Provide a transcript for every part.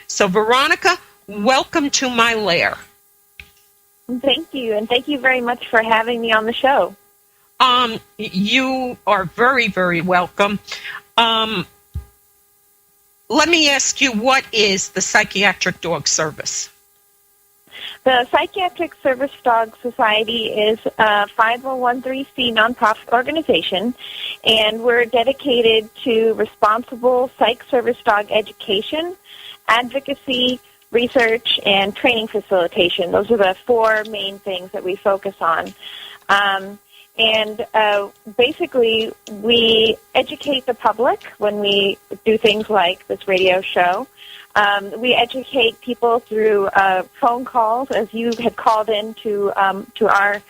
So, Veronica, welcome to my lair. Thank you, and thank you very much for having me on the show. You are very, very welcome. Let me ask you, what is the Psychiatric Dog Service? The Psychiatric Service Dog Society is a 501(c) nonprofit organization, and we're dedicated to responsible psych service dog education, advocacy, research, and training facilitation. Those are the four main things that we focus on. Basically, we educate the public when we do things like this radio show. We educate people through phone calls, as you had called in to our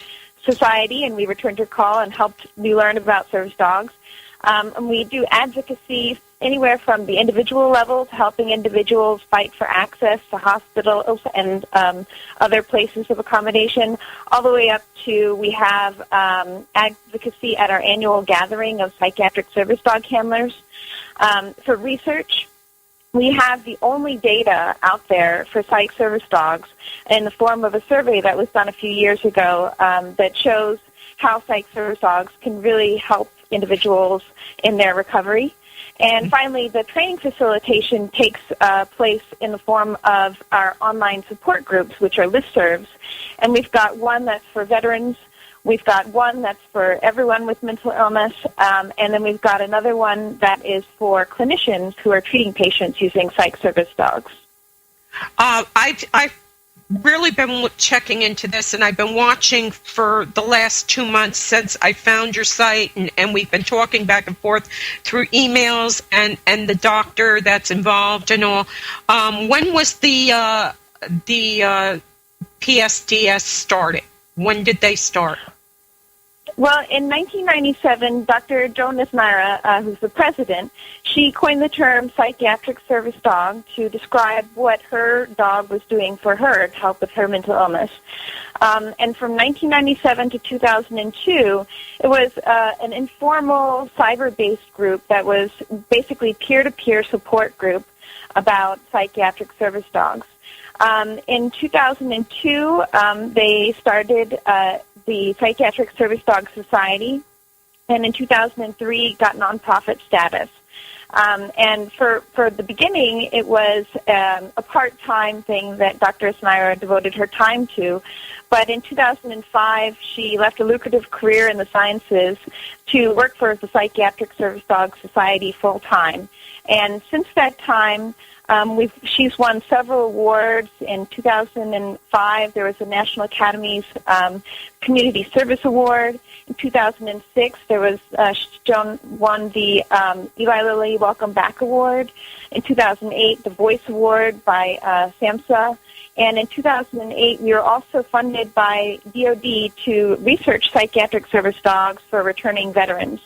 society, and we returned your call and helped you learn about service dogs. And we do advocacy anywhere from the individual level to helping individuals fight for access to hospitals and other places of accommodation, all the way up to we have advocacy at our annual gathering of psychiatric service dog handlers. For research, we have the only data out there for psych service dogs in the form of a survey that was done a few years ago that shows how psych service dogs can really help individuals in their recovery. And finally, the training facilitation takes place in the form of our online support groups, which are listservs. And we've got one that's for veterans. We've got one that's for everyone with mental illness. And then we've got another one that is for clinicians who are treating patients using psych service dogs. I've really been checking into this, and I've been watching for the last 2 months since I found your site, and we've been talking back and forth through emails and the doctor that's involved and all. When was the PSDS started? When did they start? Well, in 1997, Dr. Jonas Naira, who's the president, she coined the term psychiatric service dog to describe what her dog was doing for her to help with her mental illness. And from 1997 to 2002, it was an informal cyber-based group that was basically peer-to-peer support group about psychiatric service dogs. In 2002, they started the Psychiatric Service Dog Society, and in 2003 got nonprofit status. And for the beginning, it was a part-time thing that Dr. Naira devoted her time to. But in 2005, she left a lucrative career in the sciences to work for the Psychiatric Service Dog Society full-time. And since that time, she's won several awards. In 2005, there was the National Academy's Community Service Award. In 2006, there was Joan won the Eli Lilly Welcome Back Award. In 2008, the Voice Award by SAMHSA. And in 2008, we were also funded by DOD to research psychiatric service dogs for returning veterans.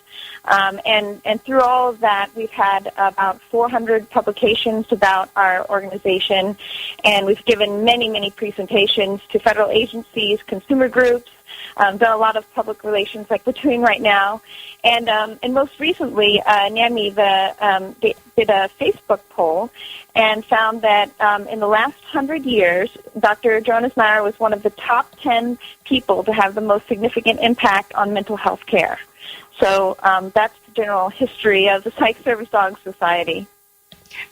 And through all of that, we've had about 400 publications about our organization, and we've given many, many presentations to federal agencies, consumer groups, done a lot of public relations like we're doing right now. And most recently, NAMI did a Facebook poll and found that in the last 100 years, Dr. Jonas Naira was one of the top 10 people to have the most significant impact on mental health care. So that's the general history of the Psych Service Dog Society.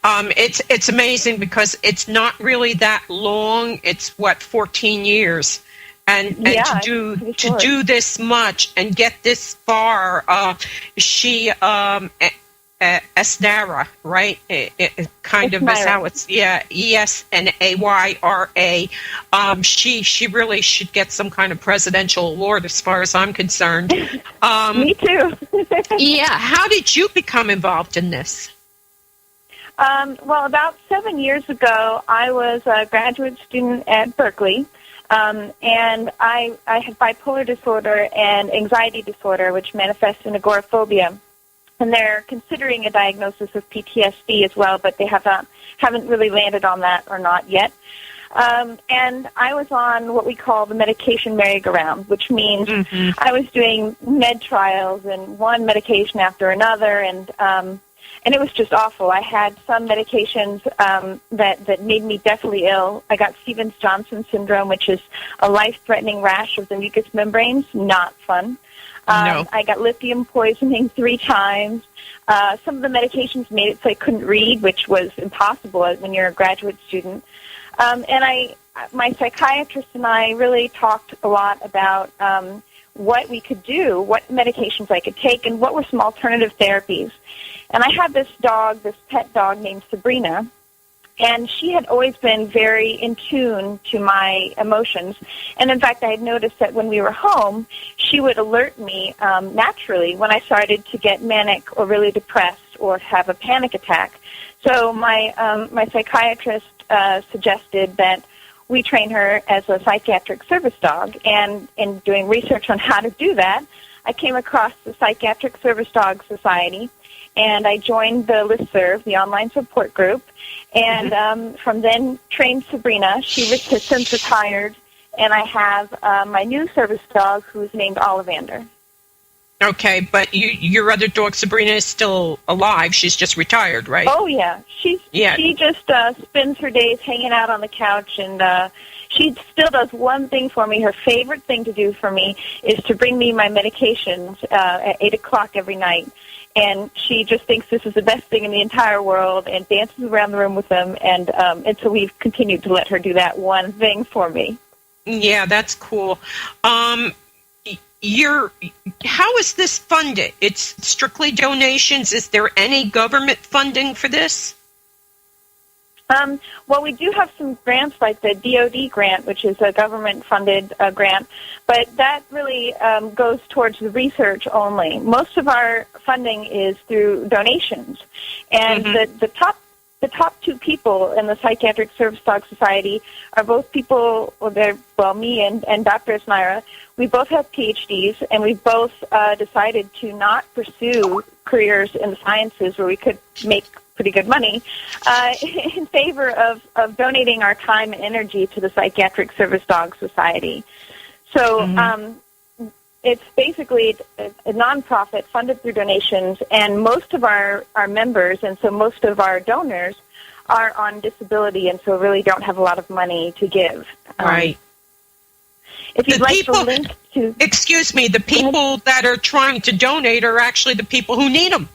It's amazing because it's not really that long. It's 14 years, and to do this much and get this far. She Esnara, right? It kind of is how it's ESNAYRA. She really should get some kind of presidential award, as far as I'm concerned. Me too. Yeah. How did you become involved in this? Well, about 7 years ago, I was a graduate student at Berkeley, and I had bipolar disorder and anxiety disorder, which manifests in agoraphobia. And they're considering a diagnosis of PTSD as well, but they haven't really landed on that or not yet. And I was on what we call the medication merry-go-round, which means I was doing med trials and one medication after another, and and it was just awful. I had some medications that made me deathly ill. I got Stevens-Johnson syndrome, which is a life-threatening rash of the mucous membranes. Not fun. No. I got lithium poisoning 3 times. Some of the medications made it so I couldn't read, which was impossible when you're a graduate student. And my psychiatrist and I really talked a lot about what we could do, what medications I could take, and what were some alternative therapies. And I had this pet dog named Sabrina, and she had always been very in tune to my emotions. And in fact, I had noticed that when we were home, she would alert me naturally when I started to get manic or really depressed or have a panic attack. So my psychiatrist suggested that we train her as a psychiatric service dog. And in doing research on how to do that, I came across the Psychiatric Service Dog Society, and I joined the listserv, the online support group, and from then trained Sabrina. She has since retired, and I have my new service dog, who's named Ollivander. Okay, but your other dog, Sabrina, is still alive. She's just retired, right? Oh, yeah. She just spends her days hanging out on the couch, and she still does one thing for me. Her favorite thing to do for me is to bring me my medications at 8 o'clock every night. And she just thinks this is the best thing in the entire world and dances around the room with them. And so we've continued to let her do that one thing for me. Yeah, that's cool. How is this funded? It's strictly donations. Is there any government funding for this? Well, we do have some grants like the DoD grant, which is a government-funded grant, but that really goes towards the research only. Most of our funding is through donations, and the top 2 people in the Psychiatric Service Dog Society are both people. Me and Dr. Isnaira. We both have PhDs, and we both decided to not pursue careers in the sciences where we could make pretty good money, in favor of donating our time and energy to the Psychiatric Service Dog Society. So it's basically a nonprofit funded through donations, and most of our members, and so most of our donors, are on disability, and so really don't have a lot of money to give. Right. If you'd like to link to... Excuse me, the people that are trying to donate are actually the people who need them.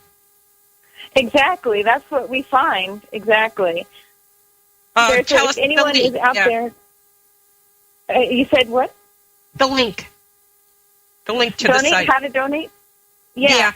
Exactly. That's what we find. Exactly. If anyone is out there... you said what? The link. The link to the site. How to donate? Yeah.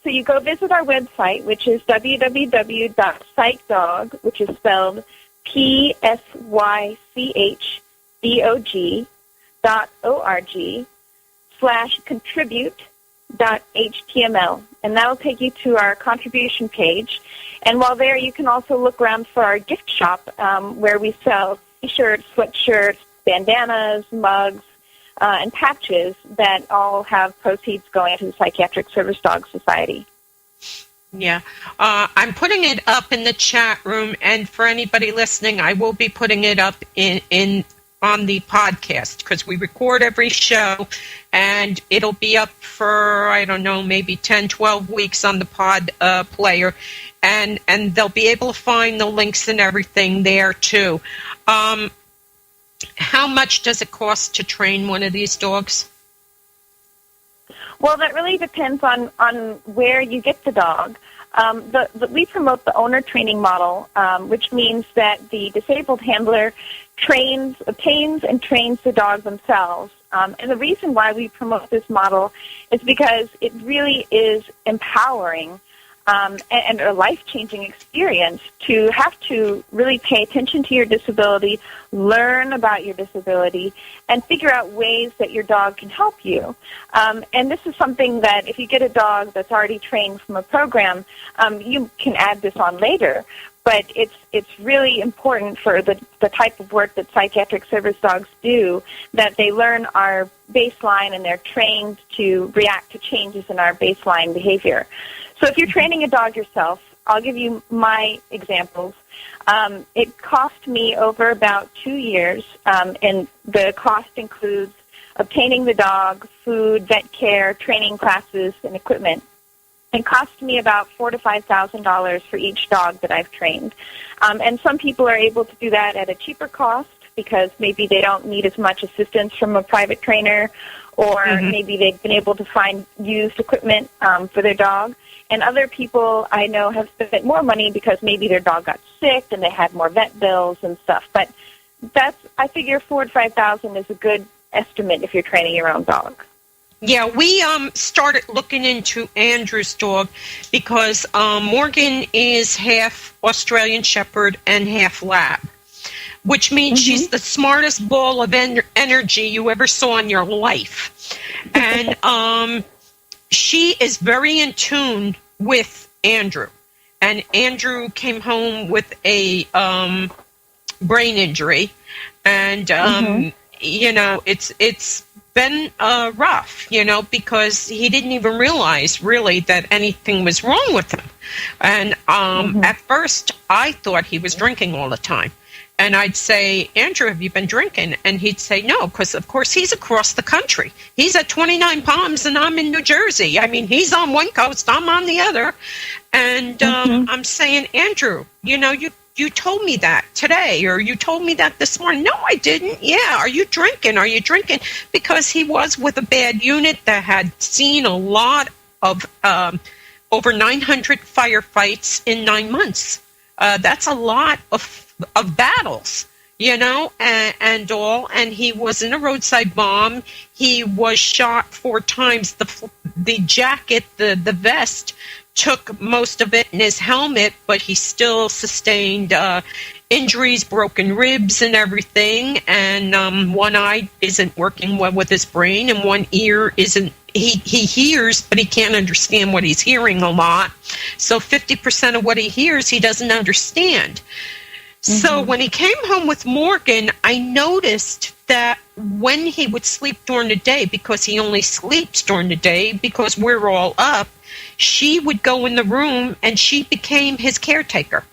So you go visit our website, which is www.psychdog, which is spelled psychdog.org/contribute.html. And that will take you to our contribution page. And while there, you can also look around for our gift shop, where we sell T-shirts, sweatshirts, bandanas, mugs, and patches that all have proceeds going to the Psychiatric Service Dog Society. Yeah. I'm putting it up in the chat room, and for anybody listening, I will be putting it up on the podcast, because we record every show, and it'll be up for, I don't know, maybe 10, 12 weeks on the pod player, and they'll be able to find the links and everything there, too. How much does it cost to train one of these dogs? Well, that really depends on where you get the dog. We promote the owner training model, which means that the disabled handler obtains and trains the dog themselves. And the reason why we promote this model is because it really is empowering and a life-changing experience to have to really pay attention to your disability, learn about your disability, and figure out ways that your dog can help you. And this is something that if you get a dog that's already trained from a program, you can add this on later. But it's really important for the type of work that psychiatric service dogs do, that they learn our baseline and they're trained to react to changes in our baseline behavior. So if you're training a dog yourself, I'll give you my examples. It cost me over about 2 years, and the cost includes obtaining the dog, food, vet care, training classes, and equipment. It costs me about $4,000 to $5,000 for each dog that I've trained. And some people are able to do that at a cheaper cost because maybe they don't need as much assistance from a private trainer, or maybe they've been able to find used equipment for their dog. And other people I know have spent more money because maybe their dog got sick and they had more vet bills and stuff. But I figure $4,000 to $5,000 is a good estimate if you're training your own dog. Yeah, we started looking into Andrew's dog because Morgan is half Australian Shepherd and half Lab, which means she's the smartest ball of energy you ever saw in your life. And she is very in tune with Andrew. And Andrew came home with a brain injury. And, you know, it's been rough, you know, because he didn't even realize really that anything was wrong with him. And at first I thought he was drinking all the time. And I'd say, Andrew, have you been drinking? And he'd say no, because of course he's across the country. He's at 29 Palms and I'm in New Jersey. I mean, he's on one coast, I'm on the other. And I'm saying, Andrew, you know, you told me that today, or you told me that this morning. No, I didn't. Yeah, are you drinking? Are you drinking? Because he was with a bad unit that had seen a lot of over 900 firefights in 9 months. That's a lot of battles, you know, and all. And he was in a roadside bomb. He was shot 4 times. The jacket, the vest, took most of it in his helmet, but he still sustained injuries, broken ribs and everything. And one eye isn't working well with his brain, and one ear isn't. He hears, but he can't understand what he's hearing a lot. So 50% of what he hears, he doesn't understand. So when he came home with Morgan, I noticed that when he would sleep during the day, because he only sleeps during the day because we're all up, she would go in the room and she became his caretaker.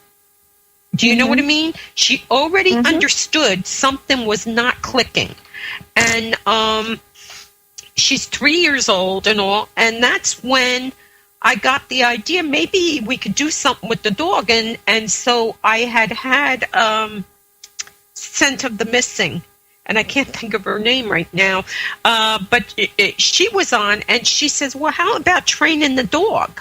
Do you know what I mean? She already understood something was not clicking. And she's 3 years old and all, and that's when I got the idea maybe we could do something with the dog. And so I had Scent of the Missing, and I can't think of her name right now, but she was on, and she says, well, how about training the dog,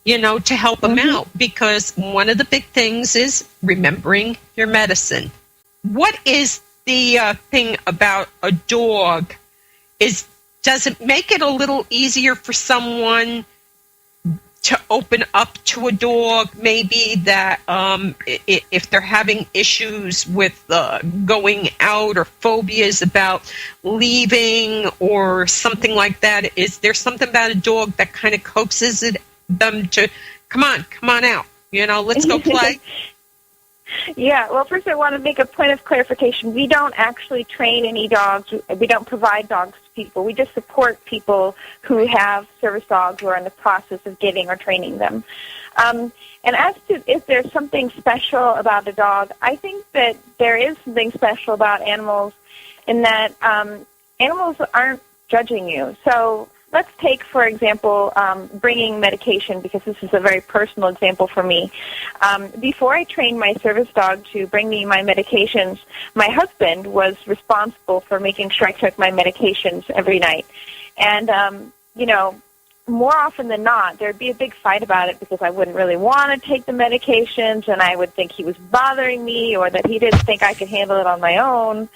you know, to help him out? Because one of the big things is remembering your medicine. What is the thing about a dog does it make it a little easier for someone to open up to a dog, maybe that if they're having issues with going out or phobias about leaving or something like that? Is there something about a dog that kind of coaxes them to, come on out, you know, let's go play? Yeah, well, first I want to make a point of clarification. We don't actually train any dogs. We don't provide dogs to people. We just support people who have service dogs who are in the process of getting or training them. And as to is there something special about a dog, I think that there is something special about animals in that animals aren't judging you. So let's take, for example, bringing medication, because this is a very personal example for me. Before I trained my service dog to bring me my medications, my husband was responsible for making sure I took my medications every night. And, you know, more often than not, there'd be a big fight about it because I wouldn't really want to take the medications, and I would think he was bothering me or that he didn't think I could handle it on my own.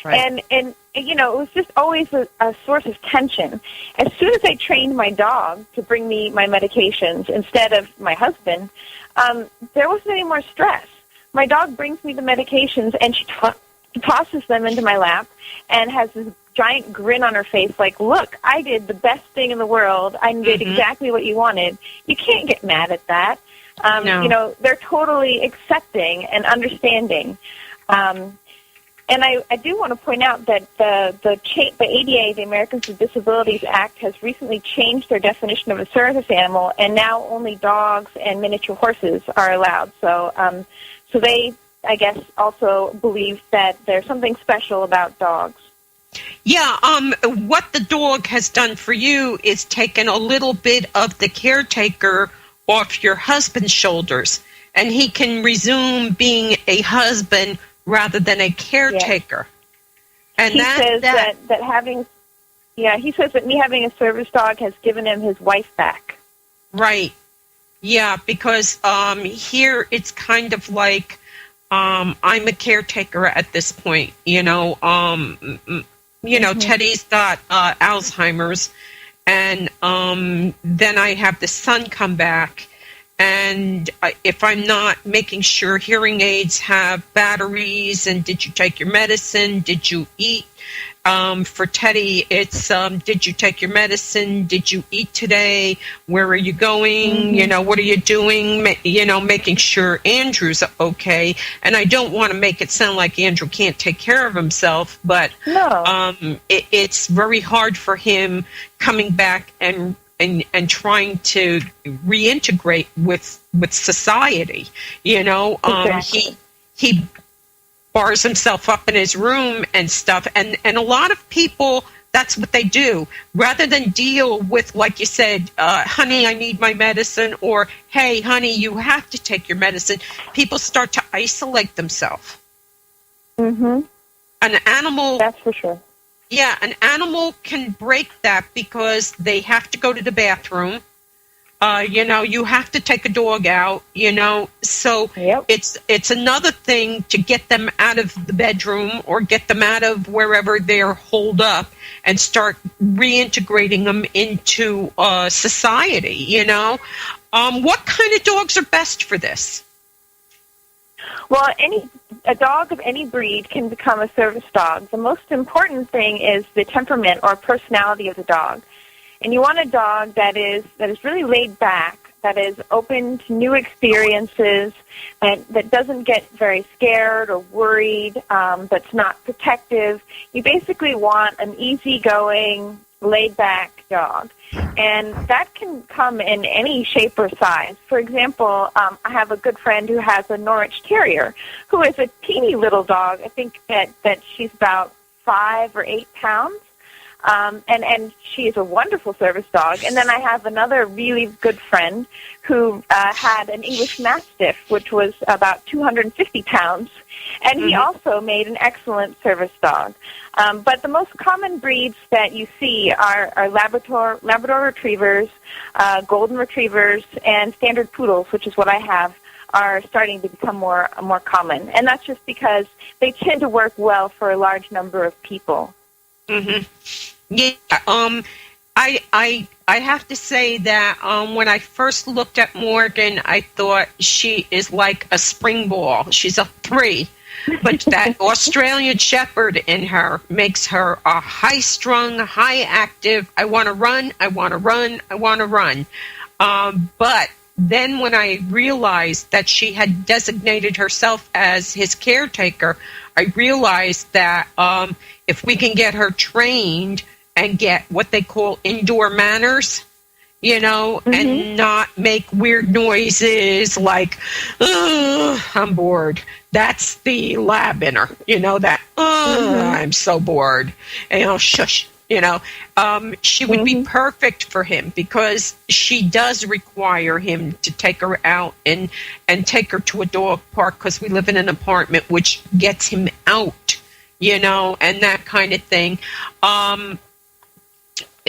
Right. And you know, it was just always a source of tension. As soon as I trained my dog to bring me my medications instead of my husband, there wasn't any more stress. My dog brings me the medications, and she tosses them into my lap and has this giant grin on her face like, look, I did the best thing in the world. I did exactly what you wanted. You can't get mad at that. No. You know, they're totally accepting and understanding. And I do want to point out that the ADA, the Americans with Disabilities Act, has recently changed their definition of a service animal, and now only dogs and miniature horses are allowed. So, so they, I guess, also believe that there's something special about dogs. Yeah, what the dog has done for you is taken a little bit of the caretaker off your husband's shoulders, and he can resume being a husband rather than a caretaker. Yes. And he says that having, he says that me having a service dog has given him his wife back. Right. Yeah, because here it's kind of like I'm a caretaker at this point, Teddy's got Alzheimer's, and then I have the son come back, and if I'm not making sure hearing aids have batteries, and did you take your medicine, did you eat? For Teddy, it's did you take your medicine? Did you eat today? Where are you going? What are you doing? Making sure Andrew's okay. And I don't want to make it sound like Andrew can't take care of himself, but no. It's very hard for him coming back and trying to reintegrate with society. Exactly. He bars himself up in his room and stuff, and a lot of people, that's what they do. Rather than deal with, like you said, honey, I need my medicine, or hey, honey, you have to take your medicine, people start to isolate themselves. Mm-hmm. An animal... That's for sure. Yeah, an animal can break that because they have to go to the bathroom. You have to take a dog out, so yep. It's another thing to get them out of the bedroom or get them out of wherever they're holed up and start reintegrating them into society, What kind of dogs are best for this? Well, a dog of any breed can become a service dog. The most important thing is the temperament or personality of the dog. And you want a dog that is really laid back, that is open to new experiences, and that doesn't get very scared or worried, that's not protective. You basically want an easygoing, laid-back dog. And that can come in any shape or size. For example, I have a good friend who has a Norwich Terrier, who is a teeny little dog. I think that she's about 5 or 8 pounds. And she is a wonderful service dog. And then I have another really good friend who had an English Mastiff, which was about 250 pounds. And he also made an excellent service dog. But the most common breeds that you see are Labrador Retrievers, Golden Retrievers, and Standard Poodles, which is what I have, are starting to become more common. And that's just because they tend to work well for a large number of people. Mm-hmm. Yeah, I have to say that when I first looked at Morgan, I thought she is like a spring ball. She's a 3, but that Australian Shepherd in her makes her a high-strung, high-active, I want to run, I want to run, I want to run. But then when I realized that she had designated herself as his caretaker, I realized that if we can get her trained and get what they call indoor manners, and not make weird noises like, I'm bored. That's the lab in her, that, I'm so bored. And, shush, she would be perfect for him because she does require him to take her out and take her to a dog park because we live in an apartment, which gets him out, and that kind of thing.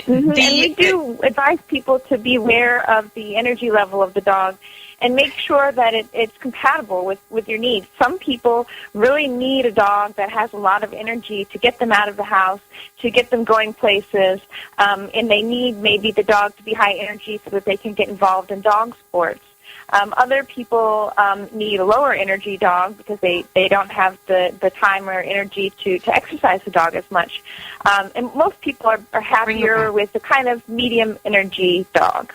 And we do advise people to be aware of the energy level of the dog and make sure that it's compatible with your needs. Some people really need a dog that has a lot of energy to get them out of the house, to get them going places, and they need maybe the dog to be high energy so that they can get involved in dog sports. Other people need a lower energy dog because they don't have the time or energy to exercise the dog as much. And most people are happier with a kind of medium energy dog.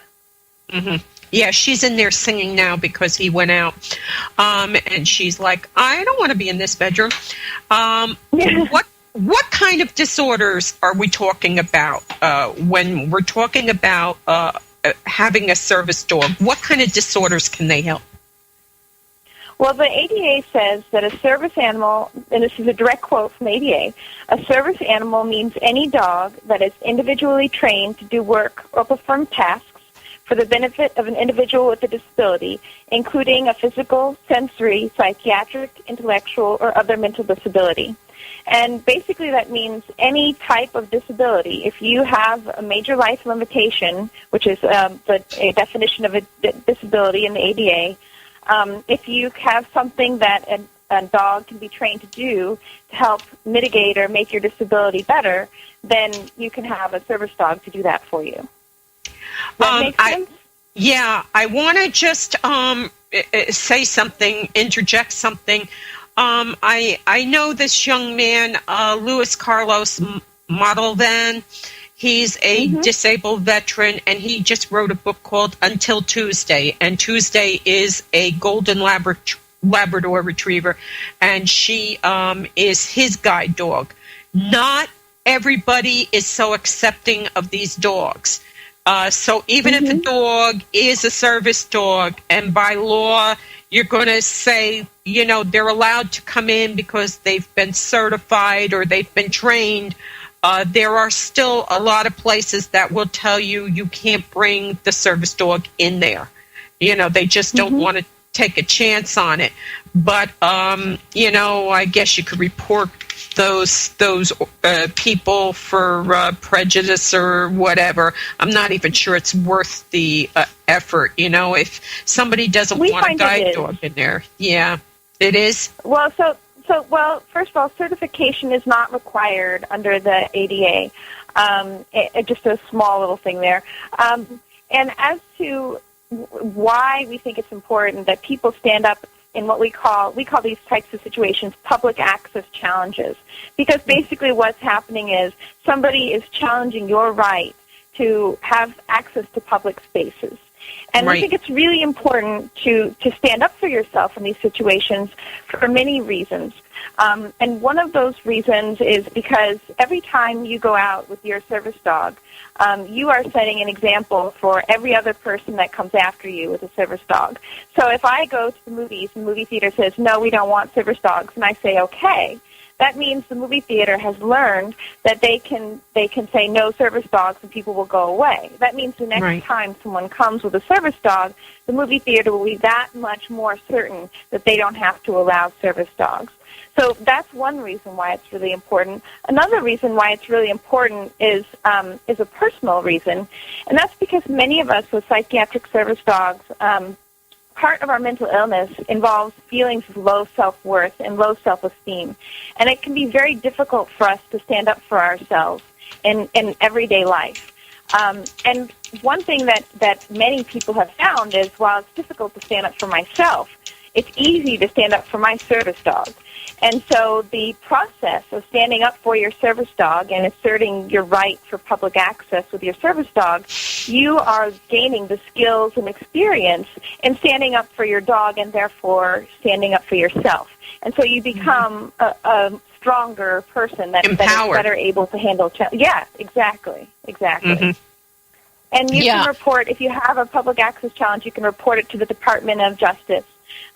Mm-hmm. Yeah, she's in there singing now because he went out. And she's like, I don't want to be in this bedroom. What kind of disorders are we talking about when we're talking about having a service dog? What kind of disorders can they help? Well, the ADA says that a service animal, and this is a direct quote from ADA, a service animal means any dog that is individually trained to do work or perform tasks for the benefit of an individual with a disability, including a physical, sensory, psychiatric, intellectual, or other mental disability. And basically that means any type of disability. If you have a major life limitation, which is a definition of a disability in the ADA, if you have something that a dog can be trained to do to help mitigate or make your disability better, then you can have a service dog to do that for you. That makes sense? I want to just say something, interject something. I know this young man, Luis Carlos Montalvan. He's a disabled veteran, and he just wrote a book called Until Tuesday. And Tuesday is a golden Labrador retriever, and she is his guide dog. Not everybody is so accepting of these dogs. So even if a dog is a service dog, and by law you're going to say, they're allowed to come in because they've been certified or they've been trained, there are still a lot of places that will tell you you can't bring the service dog in there. They just don't want to take a chance on it. But, I guess you could report those people for prejudice or whatever. I'm not even sure it's worth the effort. If somebody doesn't want a guide dog in there. Yeah, it is. Well, first of all, certification is not required under the ADA. Just a small little thing there. And as to why we think it's important that people stand up in what we call these types of situations public access challenges, because basically what's happening is somebody is challenging your right to have access to public spaces. And I think it's really important to stand up for yourself in these situations for many reasons. And one of those reasons is because every time you go out with your service dog, you are setting an example for every other person that comes after you with a service dog. So if I go to the movies and the movie theater says, no, we don't want service dogs, and I say, okay, that means the movie theater has learned that they can say no service dogs and people will go away. That means the next time someone comes with a service dog, the movie theater will be that much more certain that they don't have to allow service dogs. So that's one reason why it's really important. Another reason why it's really important is a personal reason, and that's because many of us with psychiatric service dogs, part of our mental illness involves feelings of low self-worth and low self-esteem. And it can be very difficult for us to stand up for ourselves in everyday life. And one thing that many people have found is while it's difficult to stand up for myself, it's easy to stand up for my service dog. And so the process of standing up for your service dog and asserting your right for public access with your service dog, you are gaining the skills and experience in standing up for your dog and therefore standing up for yourself. And so you become a stronger person that is better able to handle Yeah, exactly. And you can report, if you have a public access challenge, you can report it to the Department of Justice.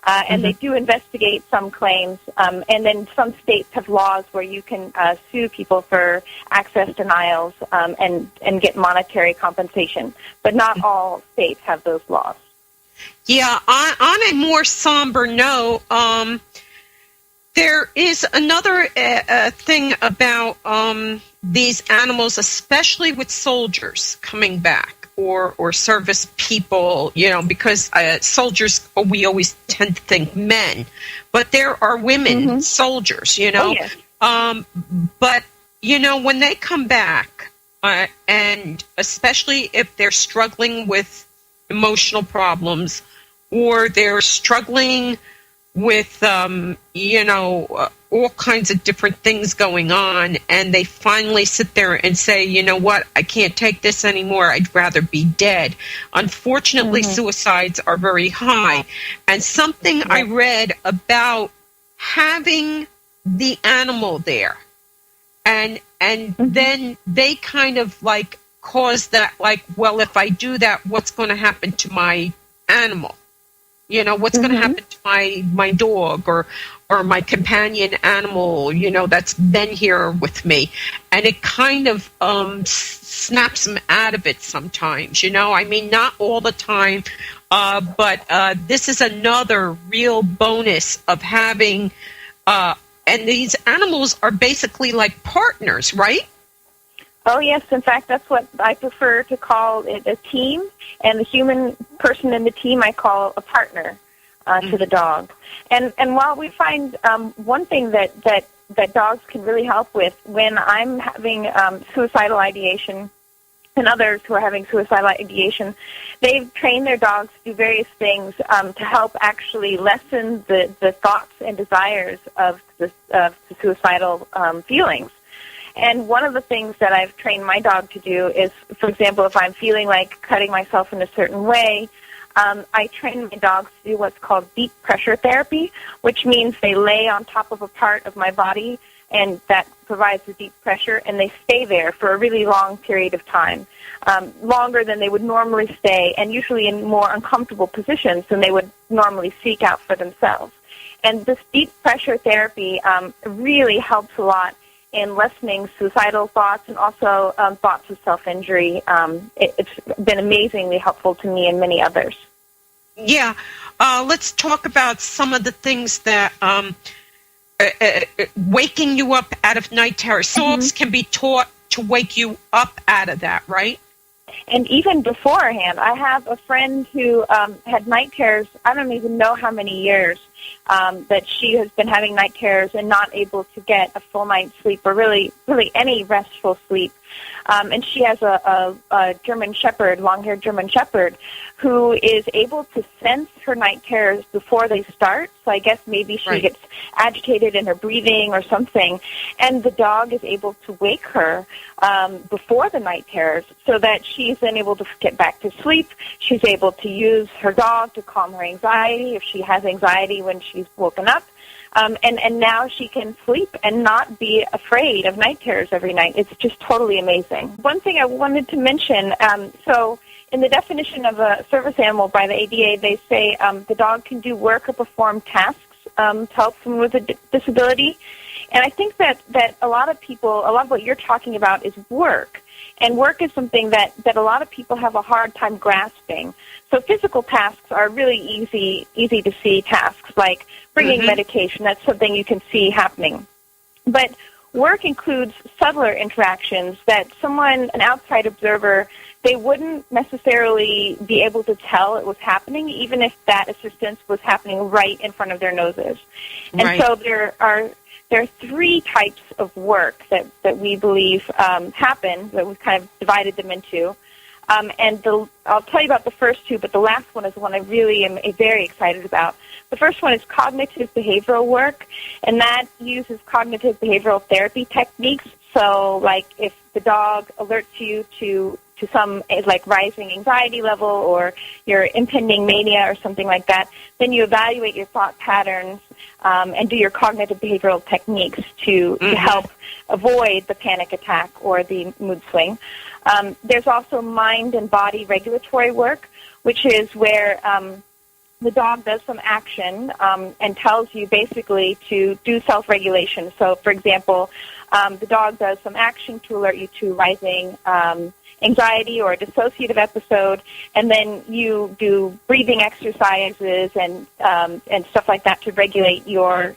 And they do investigate some claims, and then some states have laws where you can sue people for access denials and get monetary compensation. But not all states have those laws. Yeah, on a more somber note, there is another thing about these animals, especially with soldiers coming back. Or service people, because soldiers, we always tend to think men, but there are women soldiers, Oh, yes. But, when they come back, and especially if they're struggling with emotional problems or they're struggling with, all kinds of different things going on, and they finally sit there and say, you know what, I can't take this anymore, I'd rather be dead. Unfortunately, suicides are very high. And something I read about having the animal there, and then they kind of cause that, well, if I do that, what's going to happen to my animal? You know, what's going to happen to my dog or my companion animal, you know, that's been here with me. And it kind of snaps them out of it sometimes, you know. I mean, not all the time, but this is another real bonus of having, and these animals are basically like partners, right? Oh, yes. In fact, that's what I prefer to call it, a team. And the human person in the team I call a partner to the dog. And while we find one thing that dogs can really help with when I'm having suicidal ideation and others who are having suicidal ideation, they've trained their dogs to do various things to help actually lessen the thoughts and desires of the suicidal feelings. And one of the things that I've trained my dog to do is, for example, if I'm feeling like cutting myself in a certain way, I train my dogs to do what's called deep pressure therapy, which means they lay on top of a part of my body, and that provides the deep pressure, and they stay there for a really long period of time, longer than they would normally stay, and usually in more uncomfortable positions than they would normally seek out for themselves. And this deep pressure therapy really helps a lot in lessening suicidal thoughts and also thoughts of self-injury. It's been amazingly helpful to me and many others. Yeah. Let's talk about some of the things that waking you up out of night terrors. Dogs can be taught to wake you up out of that, right? And even beforehand, I have a friend who had night terrors, I don't even know how many years, that she has been having night terrors and not able to get a full night's sleep or really any restful sleep. And she has a German Shepherd, long-haired German Shepherd, who is able to sense her night terrors before they start. So I guess maybe she gets agitated in her breathing or something, and the dog is able to wake her before the night terrors so that she's then able to get back to sleep. She's able to use her dog to calm her anxiety if she has anxiety when she's woken up. And now she can sleep and not be afraid of night terrors every night. It's just totally amazing. One thing I wanted to mention, so in the definition of a service animal by the ADA, they say the dog can do work or perform tasks to help someone with a disability. And I think that a lot of what you're talking about is work. And work is something that a lot of people have a hard time grasping. So physical tasks are really easy to see tasks, like bringing medication. That's something you can see happening. But work includes subtler interactions that an outside observer, they wouldn't necessarily be able to tell it was happening, even if that assistance was happening right in front of their noses. And so there are three types of work that we believe happen, that we've kind of divided them into. I'll tell you about the first two, but the last one is one I really am very excited about. The first one is cognitive behavioral work, and that uses cognitive behavioral therapy techniques. So, like, if the dog alerts you to some, like, rising anxiety level or your impending mania or something like that, then you evaluate your thought patterns and do your cognitive behavioral techniques to help avoid the panic attack or the mood swing. There's also mind and body regulatory work, which is where the dog does some action and tells you basically to do self-regulation. So, for example, the dog does some action to alert you to rising anxiety or a dissociative episode, and then you do breathing exercises and stuff like that to regulate your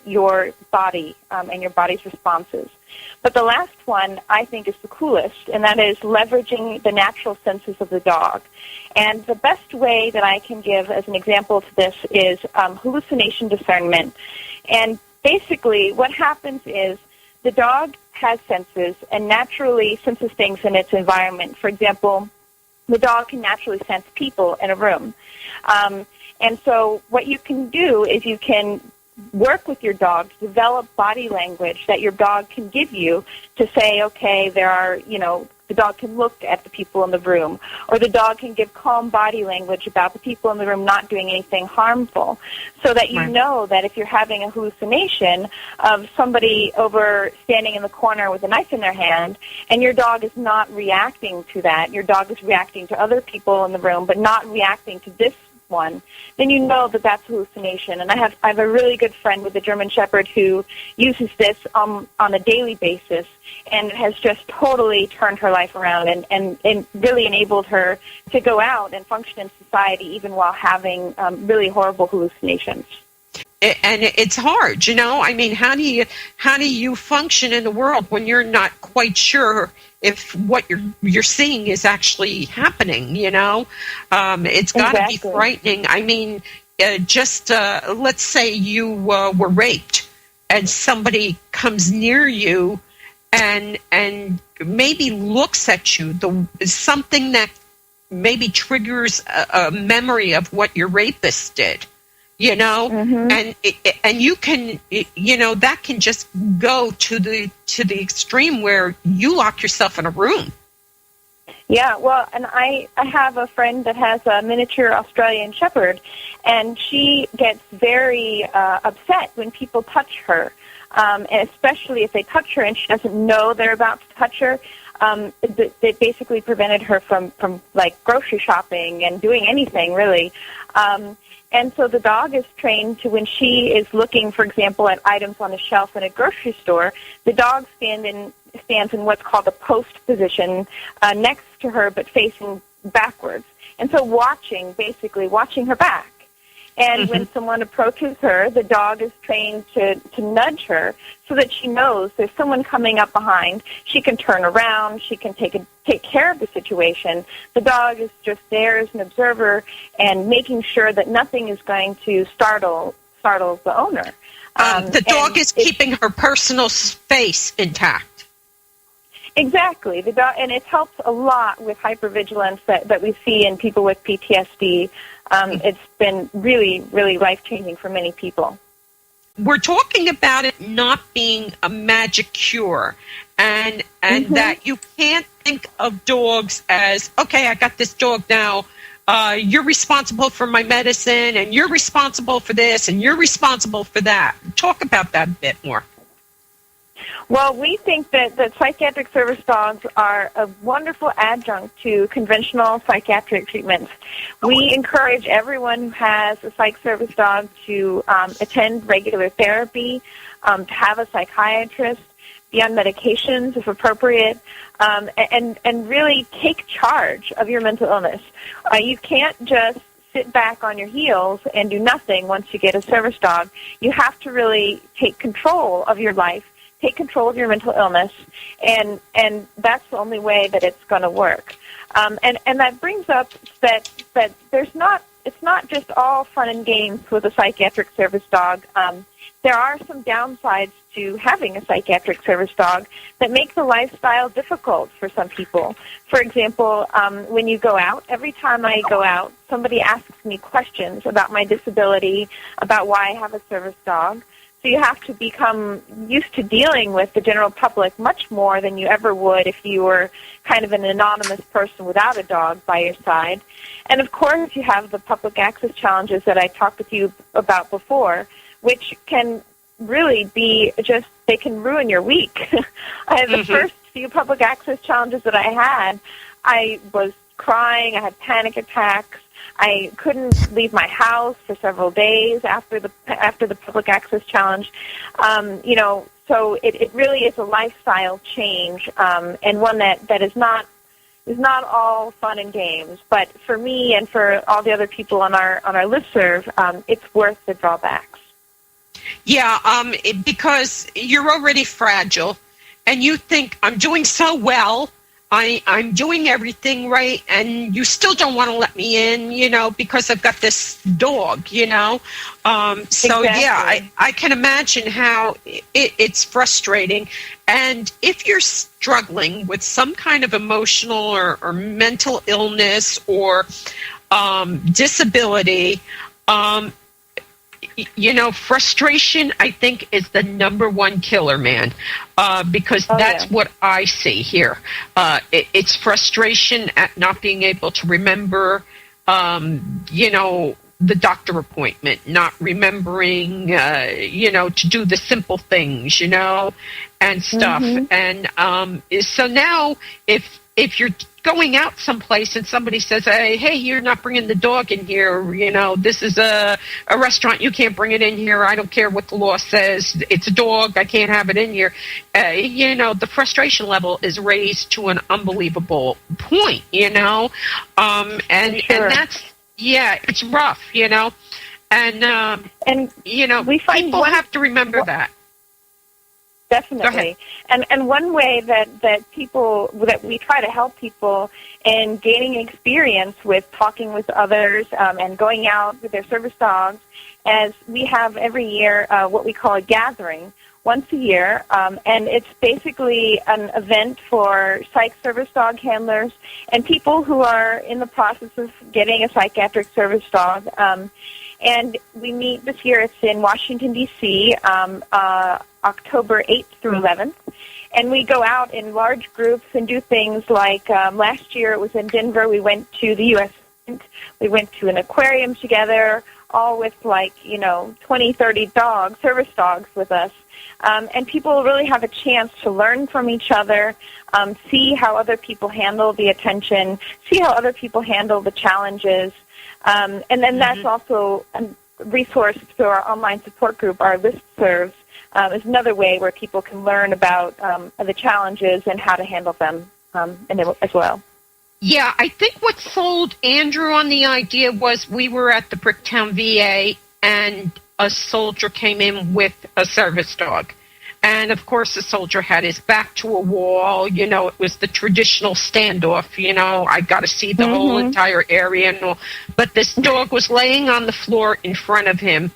body and your body's responses. But the last one, I think, is the coolest, and that is leveraging the natural senses of the dog. And the best way that I can give as an example to this is hallucination discernment. And basically what happens is the dog has senses and naturally senses things in its environment. For example, the dog can naturally sense people in a room. And so what you can do is you can work with your dog to develop body language that your dog can give you to say, okay, the dog can look at the people in the room, or the dog can give calm body language about the people in the room not doing anything harmful, so that you know that if you're having a hallucination of somebody over standing in the corner with a knife in their hand, and your dog is not reacting to that, your dog is reacting to other people in the room, but not reacting to this one, then you know that that's hallucination. And I have a really good friend with a German Shepherd who uses this on a daily basis, and it has just totally turned her life around and really enabled her to go out and function in society even while having really horrible hallucinations. And it's hard, I mean, how do you function in the world when you're not quite sure if what you're seeing is actually happening? It's got to be frightening. I mean, let's say you were raped and somebody comes near you and maybe looks at you, something that maybe triggers a memory of what your rapist did. And you can, that can just go to the extreme where you lock yourself in a room. Yeah, well, and I have a friend that has a miniature Australian Shepherd, and she gets very upset when people touch her, and especially if they touch her and she doesn't know they're about to touch her. They basically prevented her from like grocery shopping and doing anything really. And so the dog is trained to, when she is looking, for example, at items on a shelf in a grocery store, the dog stands in what's called a post position next to her but facing backwards. And so watching her back. And when someone approaches her, the dog is trained to nudge her so that she knows there's someone coming up behind. She can turn around. She can take care of the situation. The dog is just there as an observer and making sure that nothing is going to startle the owner. The dog is keeping her personal space intact. Exactly. The dog, and it helps a lot with hypervigilance that we see in people with PTSD. It's been really, really life-changing for many people. We're talking about it not being a magic cure, and that you can't think of dogs as, okay, I got this dog now, you're responsible for my medicine, and you're responsible for this, and you're responsible for that. Talk about that a bit more. Well, we think that psychiatric service dogs are a wonderful adjunct to conventional psychiatric treatments. We encourage everyone who has a psych service dog to attend regular therapy, to have a psychiatrist, be on medications if appropriate, and really take charge of your mental illness. You can't just sit back on your heels and do nothing once you get a service dog. You have to really take control of your life, take control of your mental illness, and that's the only way that it's going to work. And that brings up that it's not just all fun and games with a psychiatric service dog. There are some downsides to having a psychiatric service dog that make the lifestyle difficult for some people. For example, when you go out, every time I go out, somebody asks me questions about my disability, about why I have a service dog. So you have to become used to dealing with the general public much more than you ever would if you were kind of an anonymous person without a dog by your side. And, of course, you have the public access challenges that I talked with you about before, which can really be just, they can ruin your week. The first few public access challenges that I had, I was crying, I had panic attacks. I couldn't leave my house for several days after the public access challenge. So it really is a lifestyle change, and one that is not all fun and games. But for me and for all the other people on our listserv, it's worth the drawbacks. Yeah, because you're already fragile, and you think, I'm doing so well, I'm doing everything right, and you still don't want to let me in, because I've got this dog, So, exactly. Yeah, I can imagine how it's frustrating. And if you're struggling with some kind of emotional or mental illness or disability, frustration, I think, is the number one killer, man, because that's what I see here. It's frustration at not being able to remember, the doctor appointment, not remembering, to do the simple things, and stuff. And so now if you're going out someplace and somebody says, hey, you're not bringing the dog in here. You know, this is a restaurant. You can't bring it in here. I don't care what the law says. It's a dog. I can't have it in here. You know, the frustration level is raised to an unbelievable point, you know. And that's, it's rough, you know. And you know, we find people have to remember that. Definitely. And one way that we try to help people in gaining experience with talking with others and going out with their service dogs, as we have every year what we call a gathering once a year, and it's basically an event for psych service dog handlers and people who are in the process of getting a psychiatric service dog. And we meet this year. It's in Washington, D.C., October 8th through 11th. And we go out in large groups and do things like last year it was in Denver. We went to the U.S. We went to an aquarium together, all with 20, 30 dogs, service dogs with us. And people really have a chance to learn from each other, see how other people handle the attention, see how other people handle the challenges. And then that's also a resource through our online support group, our listservs, is another way where people can learn about the challenges and how to handle them as well. Yeah, I think what sold Andrew on the idea was we were at the Bricktown VA and a soldier came in with a service dog. And, of course, the soldier had his back to a wall. You know, it was the traditional standoff. You know, I got to see the whole entire area and all. But this dog was laying on the floor in front of him.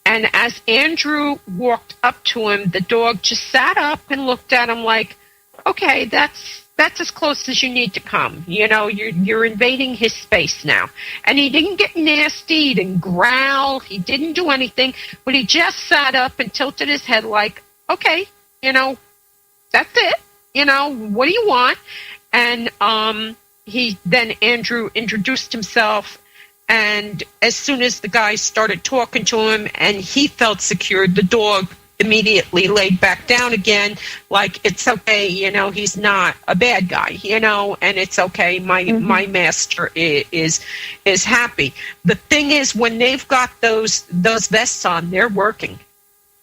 And as Andrew walked up to him, the dog just sat up and looked at him like, okay, that's as close as you need to come. You know, you're invading his space now. And he didn't get nasty. He didn't growl. He didn't do anything. But he just sat up and tilted his head like, okay, you know, that's it. You know, what do you want? And Andrew introduced himself, and as soon as the guy started talking to him and he felt secure, the dog immediately laid back down again, like, it's okay, you know, he's not a bad guy, you know, and it's okay, my master is happy. The thing is, when they've got those vests on, they're working.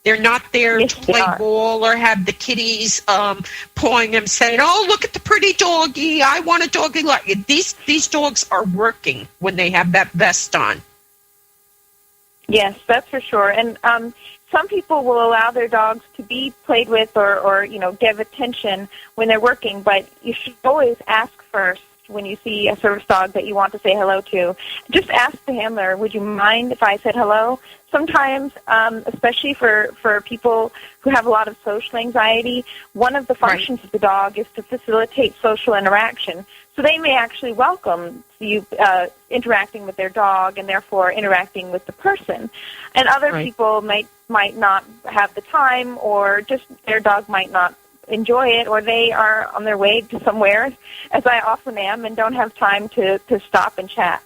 They're not there to play ball or have the kitties pawing them, saying, "Oh, look at the pretty doggy! I want a doggy like it." These dogs are working when they have that vest on. Yes, that's for sure. And some people will allow their dogs to be played with or give attention when they're working, but you should always ask first when you see a service dog that you want to say hello to. Just ask the handler, would you mind if I said hello? Sometimes, especially for people who have a lot of social anxiety, one of the functions of the dog is to facilitate social interaction. So they may actually welcome you interacting with their dog and therefore interacting with the person. And other people might not have the time, or just their dog might not enjoy it, or they are on their way to somewhere, as I often am, and don't have time to stop and chat.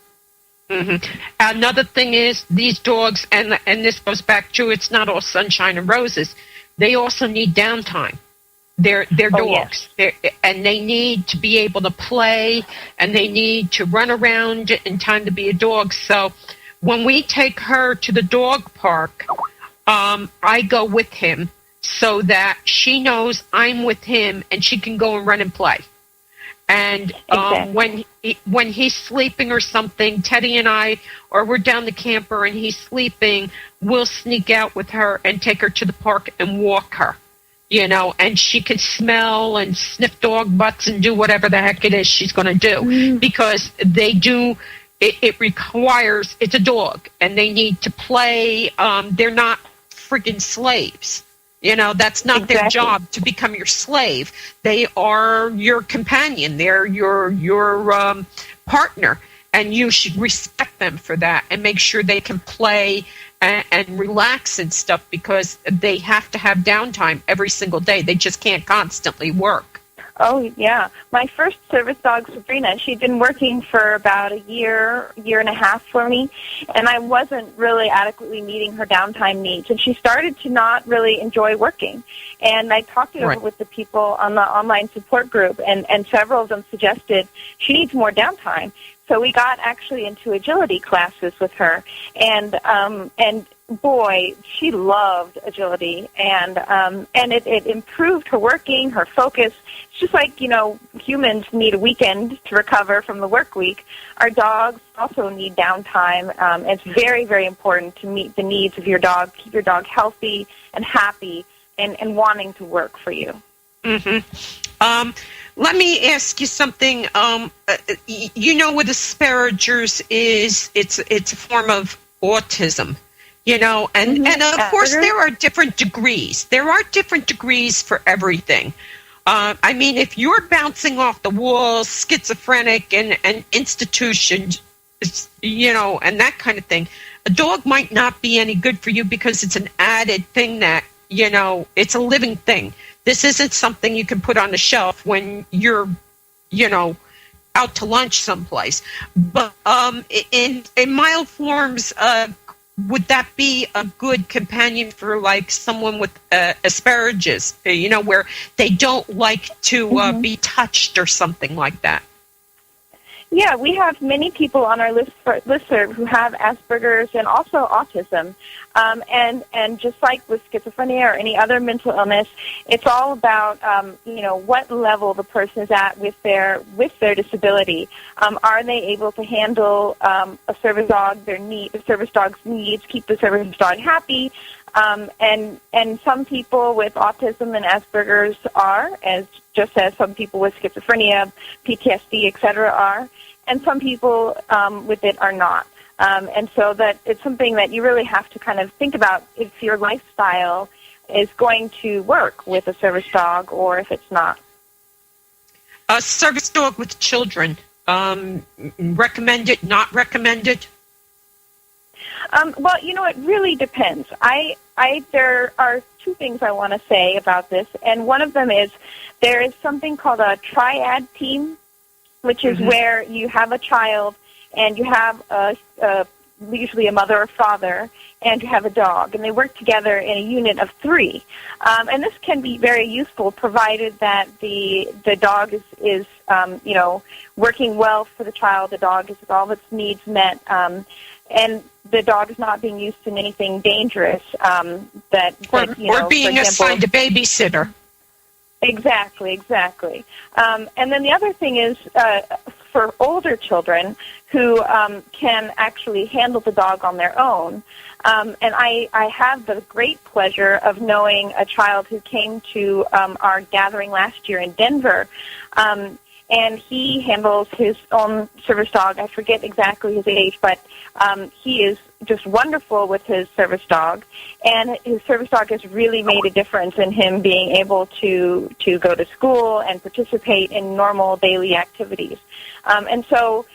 Another thing is, these dogs, and this goes back to, it's not all sunshine and roses, they also need downtime. They're dogs, and they need to be able to play, and they need to run around in time to be a dog. So when we take her to the dog park, I go with him, so that she knows I'm with him and she can go and run and play. And when he's sleeping or something, Teddy and I, or we're down the camper and he's sleeping, we'll sneak out with her and take her to the park and walk her, you know, and she can smell and sniff dog butts and do whatever the heck it is she's going to do, because they do. It requires, it's a dog, and they need to play. They're not friggin' slaves. You know, that's not their job to become your slave. They are your companion. They're your partner, and you should respect them for that and make sure they can play and relax and stuff, because they have to have downtime every single day. They just can't constantly work. Oh, yeah. My first service dog, Sabrina, she'd been working for about a year and a half for me, and I wasn't really adequately meeting her downtime needs. And she started to not really enjoy working. And I talked it over with the people on the online support group, and several of them suggested she needs more downtime. So we got actually into agility classes with her, and boy, she loved agility, and it improved her working, her focus. It's just like, humans need a weekend to recover from the work week. Our dogs also need downtime. It's very, very important to meet the needs of your dog, keep your dog healthy and happy and wanting to work for you. Mm-hmm. Let me ask you something. With Asperger's it's a form of autism, and of course there are different degrees. There are different degrees for everything. If you're bouncing off the walls, schizophrenic and institutions, and that kind of thing, a dog might not be any good for you because it's an added thing that, it's a living thing. This isn't something you can put on the shelf when you're, out to lunch someplace. But in mild forms, would that be a good companion for like someone with Asperger's, where they don't like to be touched or something like that? Yeah, we have many people on our listserv who have Asperger's and also autism. And just like with schizophrenia or any other mental illness, it's all about, what level the person is at with their disability. Are they able to handle a service dog, the service dog's needs, keep the service dog happy? And some people with autism and Asperger's are, just as some people with schizophrenia, PTSD, etc. are, and some people with it are not. And so that it's something that you really have to kind of think about if your lifestyle is going to work with a service dog or if it's not. A service dog with children, recommended, not recommended? Well, it really depends. There are two things I want to say about this, and one of them is there is something called a triad team, which is where you have a child and you have usually a mother or father, and you have a dog, and they work together in a unit of 3. And this can be very useful, provided that the dog is working well for the child. The dog has all its needs met, and the dog is not being used in anything dangerous. Or being assigned a babysitter. Exactly. And then the other thing is for older children who can actually handle the dog on their own. And I have the great pleasure of knowing a child who came to our gathering last year in Denver, and he handles his own service dog. I forget exactly his age, but he is just wonderful with his service dog, and his service dog has really made a difference in him being able to go to school and participate in normal daily activities. And so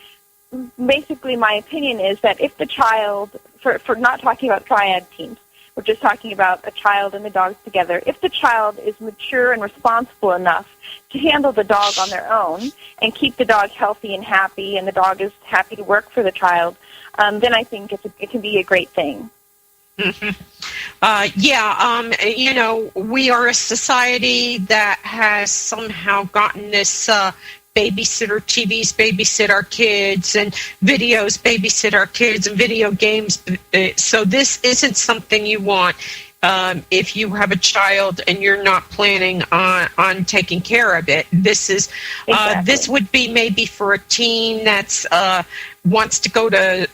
basically my opinion is that if the child, for not talking about triad teams, we're just talking about a child and the dog together. If the child is mature and responsible enough to handle the dog on their own and keep the dog healthy and happy, and the dog is happy to work for the child, then I think it can be a great thing. Mm-hmm. We are a society that has somehow gotten this babysitter TVs babysit our kids, and videos babysit our kids, and video games. So this isn't something you want if you have a child and you're not planning on taking care of it. This is this would be maybe for a teen that's wants to go to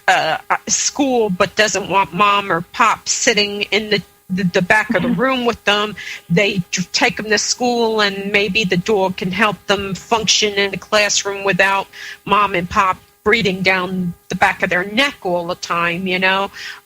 school but doesn't want mom or pop sitting in the back of the room with them. They take them to school, and maybe the dog can help them function in the classroom without mom and pop breathing down the back of their neck all the time,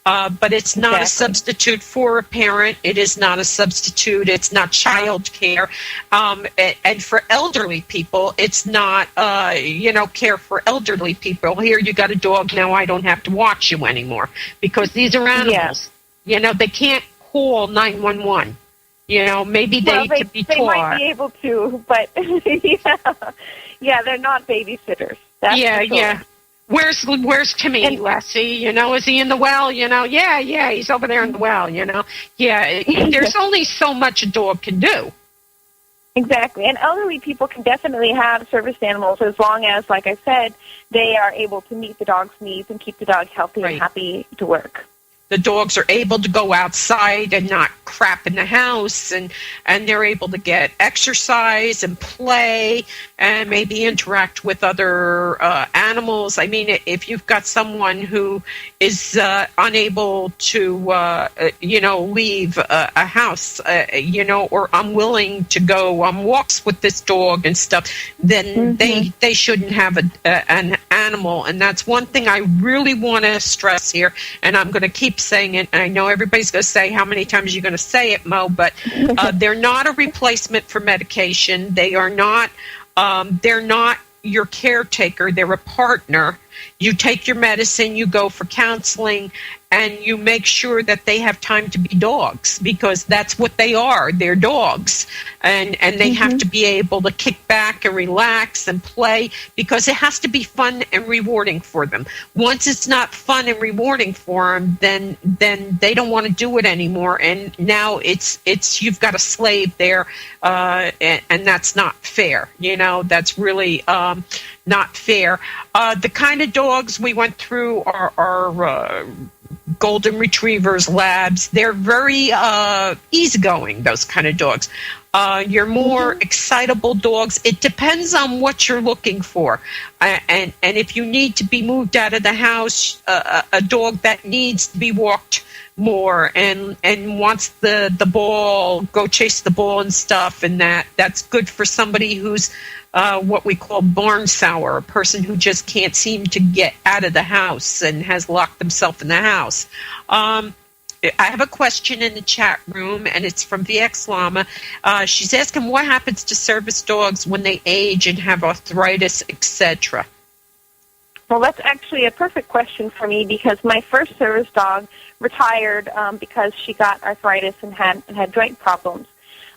but it's not a substitute for a parent. It is not a substitute. It's not child care. And for elderly people, it's not, care for elderly people. Here, you got a dog. Now I don't have to watch you anymore, because these are animals. They can't call 911. Maybe they could be they taught. might be able to, but yeah, they're not babysitters. That's Yeah, for sure. yeah. Where's Timmy, Lassie? Is he in the well? Yeah, he's over there in the well. Yeah. There's only so much a dog can do. Exactly. And elderly people can definitely have service animals as long as, like I said, they are able to meet the dog's needs and keep the dog healthy and happy to work. The dogs are able to go outside and not crap in the house, and they're able to get exercise and play and maybe interact with other animals. I mean, if you've got someone who is unable to, leave a house, or unwilling to go on walks with this dog and stuff, then they shouldn't have an animal. And that's one thing I really want to stress here, and I'm going to keep saying it, and I know everybody's going to say, how many times are you going to say it, Mo, but they're not a replacement for medication. They're not your caretaker. They're a partner. You take your medicine, you go for counseling, and you make sure that they have time to be dogs, because that's what they are. They're dogs. And they have to be able to kick back and relax and play, because it has to be fun and rewarding for them. Once it's not fun and rewarding for them, then they don't want to do it anymore. And now it's you've got a slave there, and that's not fair. That's really not fair. The kind of dogs we went through are golden retrievers, labs. They're very easygoing, those kind of dogs. Your more excitable dogs, it depends on what you're looking for. And if you need to be moved out of the house, a dog that needs to be walked more and wants the ball, go chase the ball and stuff, and that's good for somebody who's what we call barn sour, a person who just can't seem to get out of the house and has locked themselves in the house. I have a question in the chat room, and it's from VX Llama. She's asking, what happens to service dogs when they age and have arthritis, etc.? Well, that's actually a perfect question for me, because my first service dog retired because she got arthritis and had joint problems.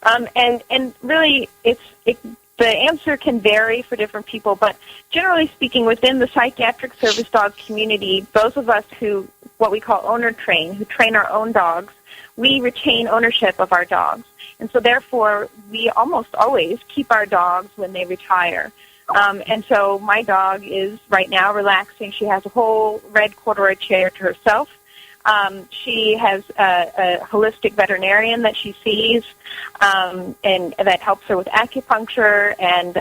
And really, the answer can vary for different people, but generally speaking, within the psychiatric service dog community, those of us who, what we call owner train, who train our own dogs, we retain ownership of our dogs. And so therefore, we almost always keep our dogs when they retire. And so my dog is right now relaxing. She has a whole red corduroy chair to herself. She has a holistic veterinarian that she sees, and that helps her with acupuncture and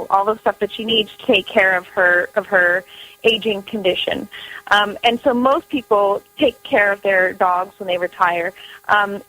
all the stuff that she needs to take care of her aging condition. And so most people take care of their dogs when they retire.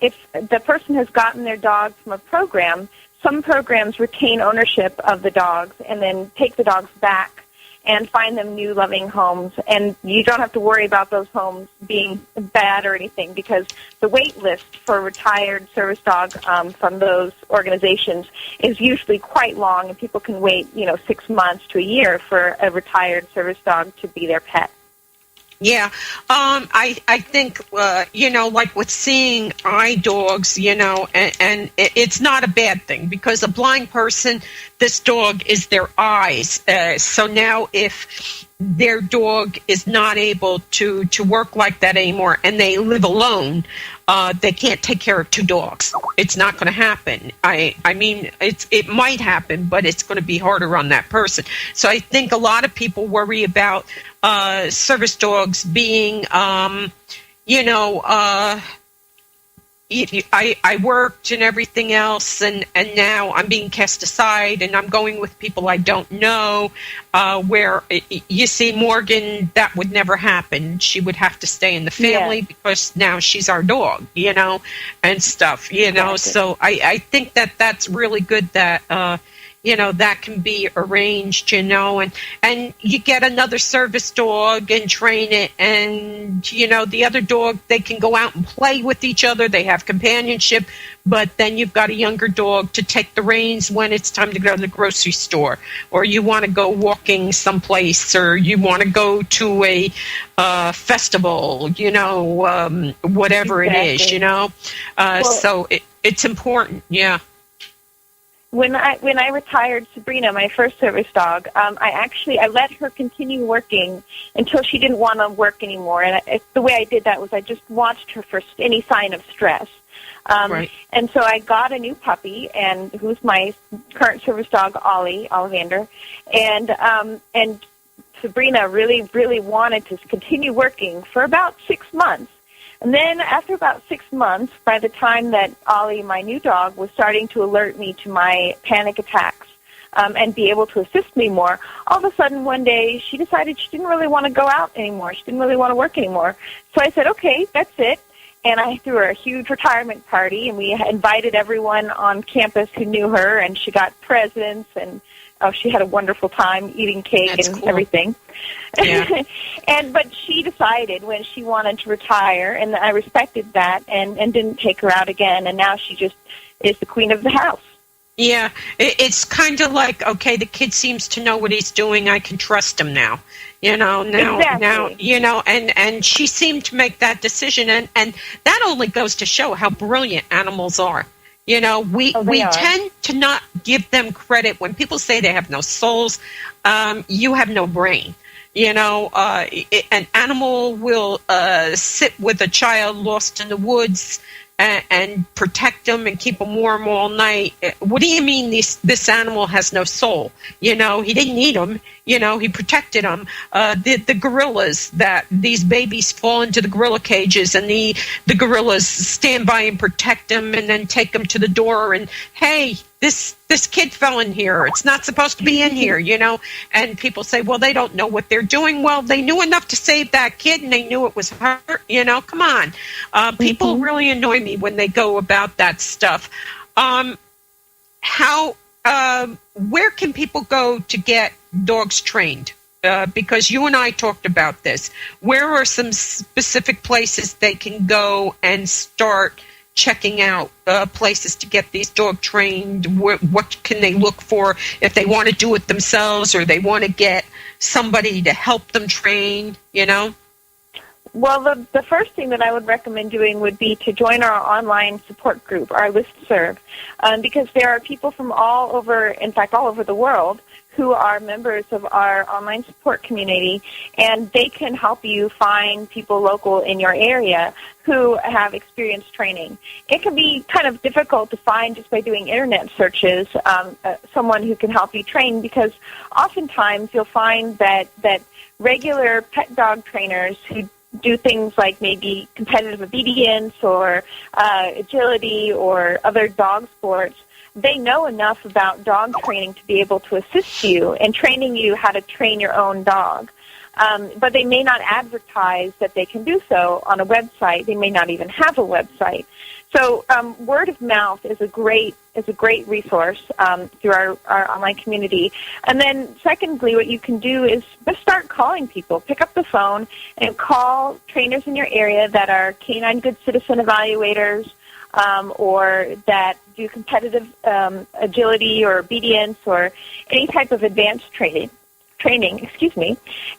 If the person has gotten their dog from a program, some programs retain ownership of the dogs and then take the dogs back and find them new loving homes. And you don't have to worry about those homes being bad or anything, because the wait list for a retired service dog from those organizations is usually quite long, and people can wait 6 months to a year for a retired service dog to be their pet. Yeah, I think, like with seeing eye dogs, and it's not a bad thing, because a blind person, this dog is their eyes. So now if their dog is not able to work like that anymore and they live alone, they can't take care of two dogs. It's not going to happen. I mean, it might happen, but it's going to be harder on that person. So I think a lot of people worry about service dogs being, I worked and everything else, and now I'm being cast aside, and I'm going with people I don't know, where, you see, Morgan, that would never happen. She would have to stay in the family because now she's our dog, and stuff, Exactly. So I think that's really good that, that can be arranged, and you get another service dog and train it, and, the other dog, they can go out and play with each other. They have companionship, but then you've got a younger dog to take the reins when it's time to go to the grocery store, or you want to go walking someplace, or you want to go to a festival, whatever Exactly. it is, Well, so It's important. Yeah. When I retired Sabrina, my first service dog, I let her continue working until she didn't want to work anymore. And the way I did that was I just watched her for any sign of stress. Right. And so I got a new puppy, and who's my current service dog, Ali Ollivander, and Sabrina really, really wanted to continue working for about 6 months. And then after about 6 months, by the time that Ollie, my new dog, was starting to alert me to my panic attacks and be able to assist me more, all of a sudden one day she decided she didn't really want to go out anymore. She didn't really want to work anymore. So I said, okay, that's it. And I threw her a huge retirement party, and we invited everyone on campus who knew her, and she got presents, and she had a wonderful time eating cake. That's and cool. Everything. Yeah. But she decided when she wanted to retire, and I respected that, and didn't take her out again. And now she just is the queen of the house. Yeah, it's kind of like, okay, the kid seems to know what he's doing. I can trust him now. Exactly. And she seemed to make that decision, and that only goes to show how brilliant animals are. We tend to not give them credit when people say they have no souls. You have no brain. An animal will sit with a child lost in the woods and protect them and keep them warm all night. What do you mean this animal has no soul? He didn't need them. He protected them. The gorillas, that these babies fall into the gorilla cages, and the gorillas stand by and protect them and then take them to the door and, hey, this kid fell in here. It's not supposed to be in here, And people say, well, they don't know what they're doing. Well, they knew enough to save that kid, and they knew it was her. Come on. People really annoy me when they go about that stuff. Where can people go to get dogs trained? Because you and I talked about this. Where are some specific places they can go and start checking out places to get these dogs trained? What can they look for if they want to do it themselves, or they want to get somebody to help them train, Well, the first thing that I would recommend doing would be to join our online support group, our listserv, because there are people from all over the world who are members of our online support community, and they can help you find people local in your area who have experienced training. It can be kind of difficult to find just by doing internet searches someone who can help you train, because oftentimes you'll find that regular pet dog trainers who do things like maybe competitive obedience or agility or other dog sports, they know enough about dog training to be able to assist you in training you how to train your own dog. But they may not advertise that they can do so on a website. They may not even have a website. So word of mouth is a great resource through our online community. And then secondly, what you can do is just start calling people. Pick up the phone and call trainers in your area that are Canine Good Citizen evaluators, or that do competitive agility or obedience or any type of advanced training,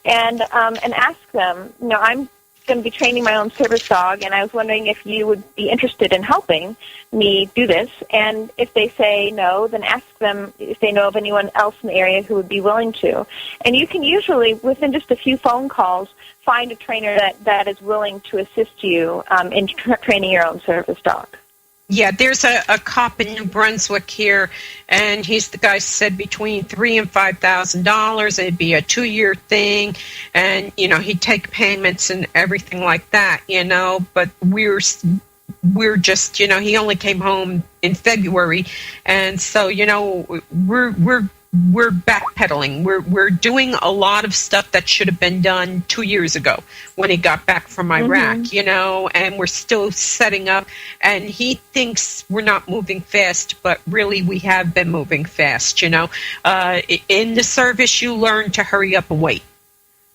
and ask them, I'm going to be training my own service dog, and I was wondering if you would be interested in helping me do this. And if they say no, then ask them if they know of anyone else in the area who would be willing to. And you can usually, within just a few phone calls, find a trainer that is willing to assist you in training your own service dog. Yeah, there's a cop in New Brunswick here, and the guy said between $3,000 and $5,000. It'd be a 2-year thing, and he'd take payments and everything like that. But we're just he only came home in February, and so we're backpedaling. We're doing a lot of stuff that should have been done 2 years ago when he got back from Iraq, and we're still setting up. And he thinks we're not moving fast, but really we have been moving fast, In the service, you learn to hurry up and wait.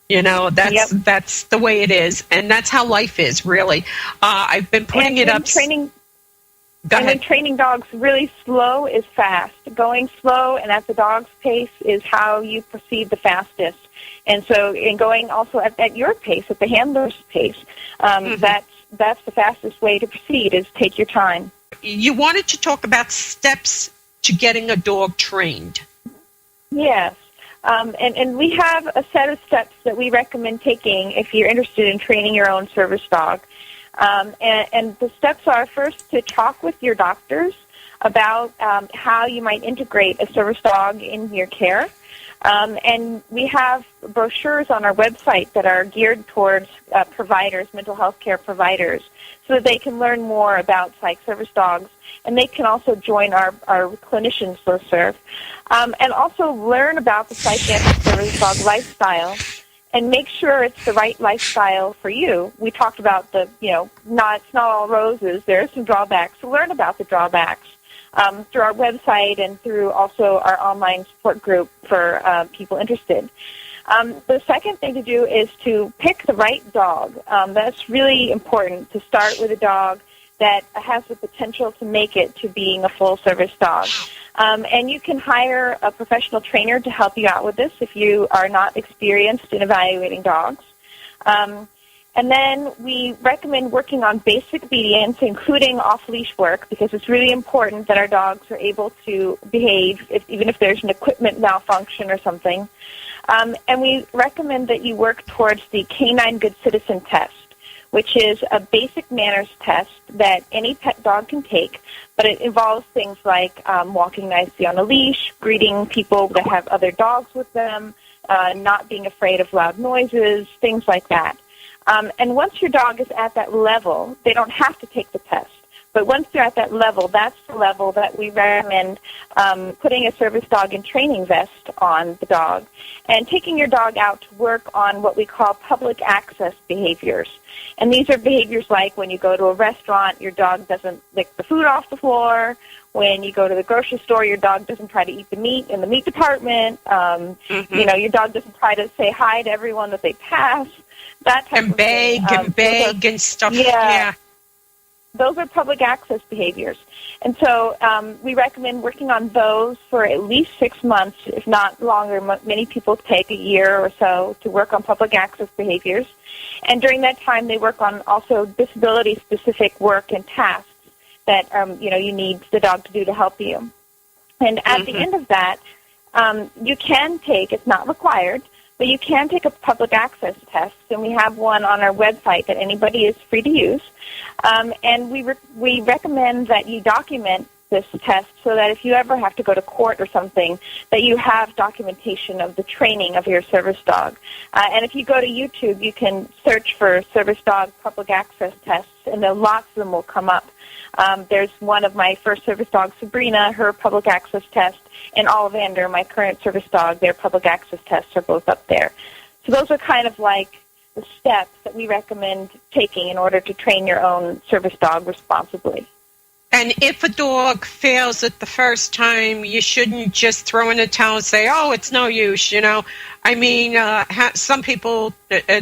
That's the way it is. And that's how life is, really. I've been putting it up. Then training dogs really slow is fast. Going slow and at the dog's pace is how you proceed the fastest. And so in going also at your pace, at the handler's pace, that's the fastest way to proceed, is take your time. you wanted to talk about steps to getting a dog trained. Yes. And we have a set of steps that we recommend taking if you're interested in training your own service dog. And the steps are, first, to talk with your doctors about how you might integrate a service dog in your care. And we have brochures on our website that are geared towards providers, mental health care providers, so that they can learn more about psych service dogs, and they can also join our clinicians listserv, and also learn about the psychiatric service dog lifestyle and make sure it's the right lifestyle for you. We talked about it's not all roses. There are some drawbacks. So learn about the drawbacks through our website and through also our online support group for people interested. The second thing to do is to pick the right dog. That's really important, to start with a dog that has the potential to make it to being a full-service dog. And you can hire a professional trainer to help you out with this if you are not experienced in evaluating dogs. And then we recommend working on basic obedience, including off-leash work, because it's really important that our dogs are able to behave, even if there's an equipment malfunction or something. And we recommend that you work towards the Canine Good Citizen test, which is a basic manners test that any pet dog can take, but it involves things like walking nicely on a leash, greeting people that have other dogs with them, not being afraid of loud noises, things like that. And once your dog is at that level, they don't have to take the test. But once they're at that level, that's the level that we recommend putting a service dog in training vest on the dog and taking your dog out to work on what we call public access behaviors. And these are behaviors like when you go to a restaurant, your dog doesn't lick the food off the floor. When you go to the grocery store, your dog doesn't try to eat the meat in the meat department. Your dog doesn't try to say hi to everyone that they pass. That type of thing. And beg and stuff. Yeah. Those are public access behaviors. And so we recommend working on those for at least 6 months, if not longer. Many people take a year or so to work on public access behaviors. And during that time, they work on also disability-specific work and tasks that, you need the dog to do to help you. And at the end of that, you can take, it's not required, but you can take a public access test, and we have one on our website that anybody is free to use. And we recommend that you document this test so that if you ever have to go to court or something, that you have documentation of the training of your service dog. And if you go to YouTube, you can search for service dog public access tests, and then lots of them will come up. There's one of my first service dogs, Sabrina, her public access test, and Ollivander, my current service dog, their public access tests are both up there. So those are kind of like the steps that we recommend taking in order to train your own service dog responsibly. And if a dog fails it the first time, you shouldn't just throw in a towel and say, oh, it's no use, I mean, some people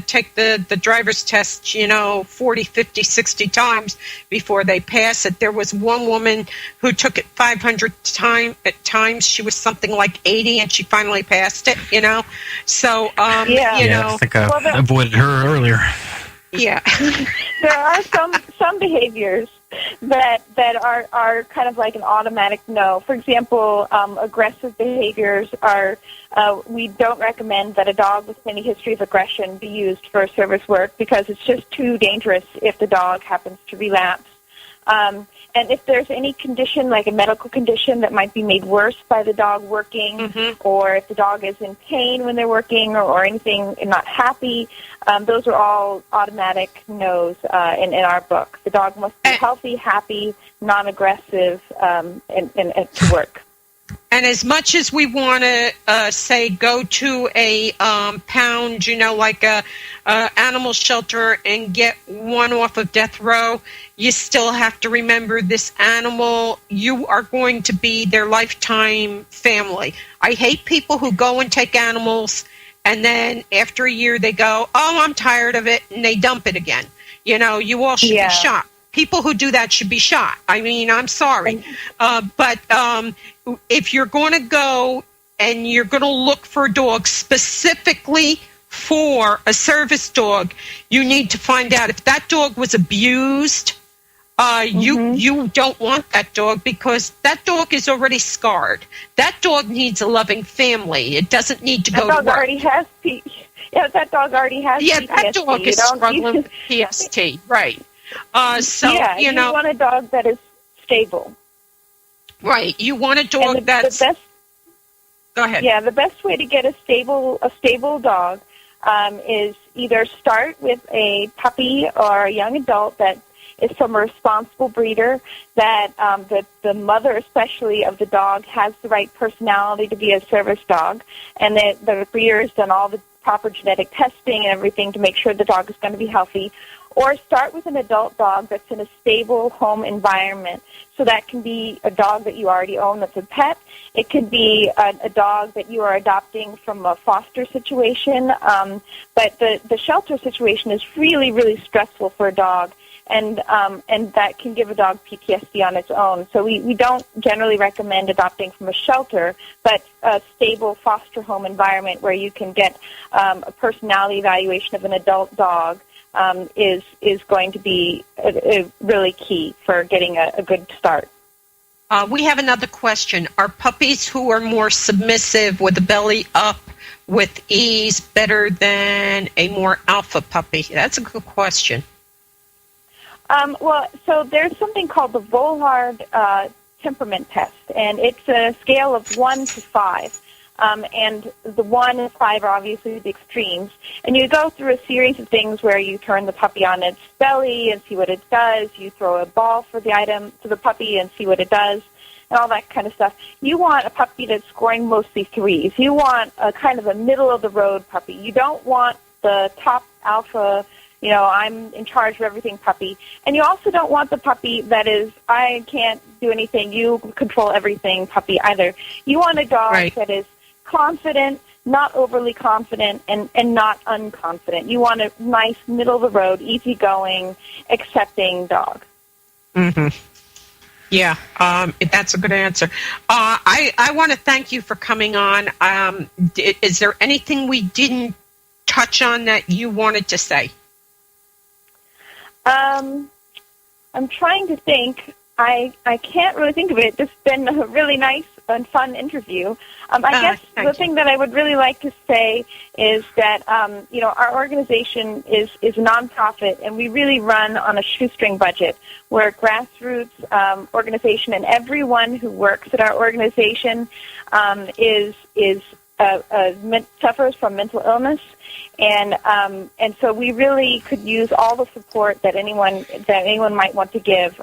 take the driver's test, 40, 50, 60 times before they pass it. There was one woman who took it 500 times. She was something like 80, and she finally passed it, So, I think I avoided her earlier. Yeah. There are some behaviors that are kind of like an automatic no. For example, aggressive behaviors are, we don't recommend that a dog with any history of aggression be used for service work because it's just too dangerous if the dog happens to relapse. And if there's any condition, like a medical condition that might be made worse by the dog working, or if the dog is in pain when they're working or anything and not happy, those are all automatic no's in our book. The dog must be healthy, happy, non-aggressive, and to work. And as much as we want to say go to a pound, like a animal shelter and get one off of death row, you still have to remember this animal, you are going to be their lifetime family. I hate people who go and take animals and then after a year they go, oh, I'm tired of it, and they dump it again. You all should be shot. People who do that should be shot. I mean, I'm sorry. But if you're going to go and you're going to look for a dog specifically for a service dog, you need to find out if that dog was abused, you don't want that dog because that dog is already scarred. That dog needs a loving family. It doesn't need to go to work. That dog already has PTSD. That dog is struggling with PTSD, right. You want a dog that is stable. Right. You want a dog that's... Go ahead. Yeah, the best way to get a stable dog is either start with a puppy or a young adult that is from a responsible breeder, that the mother especially of the dog has the right personality to be a service dog, and that the breeder has done all the proper genetic testing and everything to make sure the dog is going to be healthy. Or start with an adult dog that's in a stable home environment. So that can be a dog that you already own that's a pet. It could be a dog that you are adopting from a foster situation. But the shelter situation is really, really stressful for a dog. And that can give a dog PTSD on its own. So we don't generally recommend adopting from a shelter, but a stable foster home environment where you can get a personality evaluation of an adult dog is going to be really key for getting a good start. We have another question. Are puppies who are more submissive with the belly up with ease better than a more alpha puppy? That's a good question. So there's something called the Volhard temperament test, and it's a scale of 1 to 5. And the 1 and 5 are obviously the extremes. And you go through a series of things where you turn the puppy on its belly and see what it does. You throw a ball for the puppy and see what it does, and all that kind of stuff. You want a puppy that's scoring mostly 3s. You want a kind of a middle-of-the-road puppy. You don't want the top alpha, I'm in charge of everything puppy. And you also don't want the puppy that is, I can't do anything, you control everything puppy either. You want a dog that is confident, not overly confident, and not unconfident. You want a nice, middle-of-the-road, easygoing, accepting dog. Mm-hmm. Yeah, that's a good answer. I want to thank you for coming on. Is there anything we didn't touch on that you wanted to say? I'm trying to think. I can't really think of it. It's been a really nice and fun interview. I guess the thing that I would really like to say is that, our organization is a nonprofit, and we really run on a shoestring budget. We're a grassroots organization, and everyone who works at our organization suffers from mental illness, and so we really could use all the support that anyone might want to give.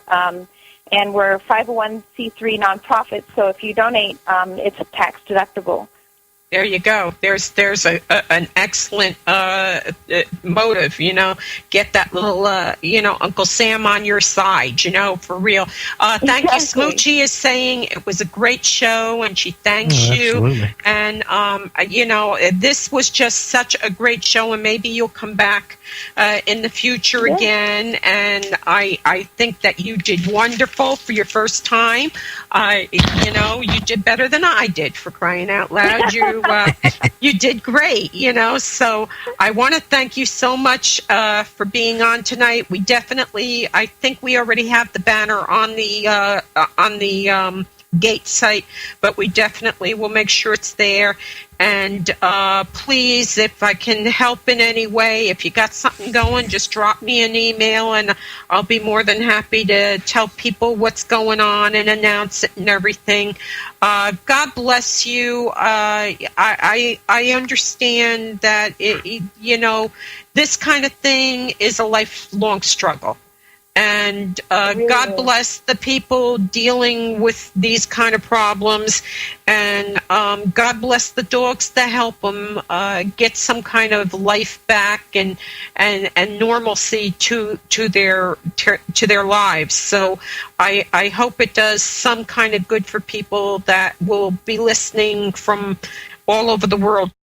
And we're a 501c3 nonprofit, so if you donate, it's tax deductible. There you go. There's an excellent motive, get that little, Uncle Sam on your side, for real. Thank you. Smoochie is saying it was a great show, and she thanks you. Absolutely. And, this was just such a great show, and maybe you'll come back in the future again. And I think that you did wonderful for your first time. You did better than I did, for crying out loud. You did great, so I want to thank you so much for being on tonight. I think we already have the banner on the Gate site, but we definitely will make sure it's there. And please, if I can help in any way, if you got something going, just drop me an email, and I'll be more than happy to tell people what's going on and announce it and everything. God bless you. I understand that this kind of thing is a lifelong struggle. And God bless the people dealing with these kind of problems, and God bless the dogs that help them get some kind of life back and normalcy to their lives. So I hope it does some kind of good for people that will be listening from all over the world.